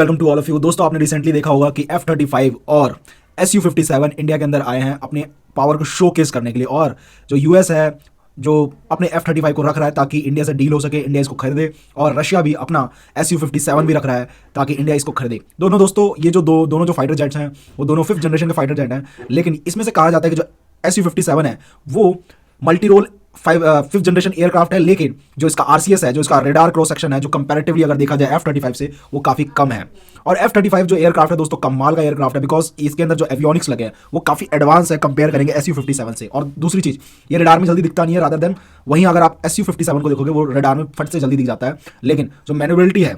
Welcome to all of you. दोस्तों, आपने recently देखा होगा कि F-35 और Su-57 इंडिया के अंदर आए हैं अपने पावर को शोकेस करने के लिए। और जो यूएस है, जो अपने F-35 को रख रहा है ताकि इंडिया से डील हो सके, इंडिया इसको खरीदे, और रशिया भी अपना Su-57 भी रख रहा है ताकि इंडिया इसको खरीदे। दोनों दोस्तों, ये जो दोनों जो फाइटर जेट्स हैं वो दोनों 5th जनरेशन के फाइटर जेट हैं, लेकिन इसमें से कहा जाता है कि जो Su-57 है वो multi role 5th generation aircraft है, लेकिन जो इसका आरसीएस है, जो इसका रेडार क्रॉस सेक्शन है, जो कंपैरेटिवली अगर देखा जाए F-35 से, वो काफ़ी कम है। और F-35 जो एयरक्राफ्ट है दोस्तों, कमाल का एयरक्राफ्ट है, बिकॉज इसके अंदर जो एवियोनिक्स लगे हैं वो काफ़ी एडवांस है कंपेयर करेंगे Su-57 से। और दूसरी चीज़, ये रेडार में जल्दी दिखता नहीं है, रादर देन वहीं अगर आप Su-57 को देखोगे वो रेडार में फट से जल्दी दिख जाता है, लेकिन जो मैनुअबिलिटी है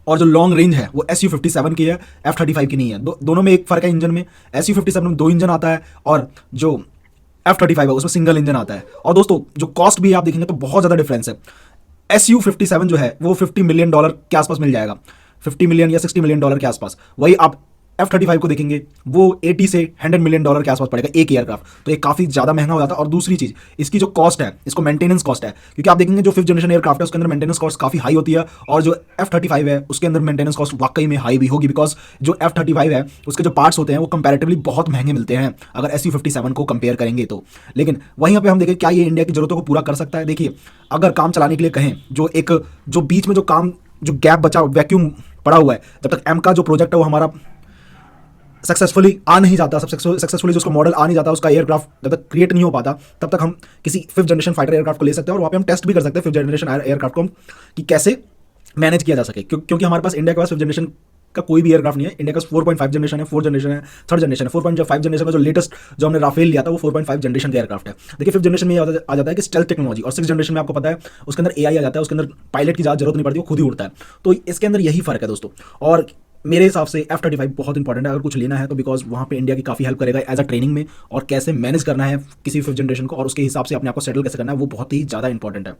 और जो लॉन्ग रेंज है वो Su-57 की है, F-35 की नहीं है। दोनों में एक फ़र्क है इंजन में। Su-57 में 2 इंजन आता है और जो F-35 है उसमें सिंगल इंजन आता है। और दोस्तों, जो कॉस्ट भी आप देखेंगे तो बहुत ज़्यादा डिफरेंस है। Su-57 जो है वो $50 मिलियन के आसपास मिल जाएगा, 50 मिलियन या $60 मिलियन के आसपास। वही आप F-35 को देखेंगे वो 80 से $100 मिलियन के आसपास पड़ेगा एक एयरक्राफ्ट, तो ये काफ़ी ज़्यादा महंगा हो जाता है। और दूसरी चीज़, इसकी जो कॉस्ट है, इसको मेंटेनेंस कॉस्ट है, क्योंकि आप देखेंगे जो 5th जनरेशन एयरक्राफ्ट है उसके अंदर मेंटेनेंस कॉस्ट काफ़ी हाई होती है, और जो F-35 है उसके अंदर मेंटेनेंस कॉस्ट वाकई में हाई भी होगी, बिकॉज जो F-35 है उसके जो पार्ट्स होते हैं वो कंपैरेटिवली बहुत महंगे मिलते हैं अगर Su-57 को कंपेयर करेंगे तो। लेकिन वहीं पे हम देखें क्या ये इंडिया की ज़रूरतों को पूरा कर सकता है। देखिए, अगर काम चलाने के लिए कहें, जो बीच में जो गैप बचा, वैक्यूम पड़ा हुआ है, जब तक M का जो प्रोजेक्ट है वो हमारा सक्सेसफुली आ नहीं जाता, सक्सेसफुली जो उसका मॉडल आ नहीं जाता, उसका एयरक्राफ्ट जब तक क्रिएट नहीं हो पाता, तब तक हम किसी 5th जनरेशन फाइटर एयरक्राफ्ट को ले सकते हैं और वहाँ पे हम टेस्ट भी कर सकते हैं 5th जनरेशन एयरक्राफ्ट को कि कैसे मैनेज किया जा सके। क्योंकि हमारे पास इंडिया के पास 5th जनरेशन का कोई भी एयरक्राफ्ट नहीं है। इंडिया का 4.5 जनरेशन है, 4th जनरेशन है, 3rd जनरेशन है। 4.5 जनरेशन का जो लेटेस्ट जो हमने राफेल लिया था वो 4.5 जनरेशन का एयरक्राफ्ट है। देखिए, 5th जनरेशन में ये आ जाता है कि स्टेल्थ टेक्नोलॉजी, और 6th जनरेशन में आपको पता है उसके अंदर AI आ जाता है, उसके अंदर पायलट की ज़्यादा जरूरत नहीं पड़ती, वो खुद ही उड़ता है। तो इसके अंदर यही फर्क है दोस्तों। और मेरे हिसाब से F-35 बहुत इंपॉर्टेंट है अगर कुछ लेना है तो, बिकॉज वहाँ पे इंडिया की काफ़ी हेल्प करेगा एज अ ट्रेनिंग में, और कैसे मैनेज करना है किसी 5th जनरेशन को और उसके हिसाब से अपने आप को सेटल कैसे करना है वो बहुत ही ज़्यादा इंपॉर्टेंट है।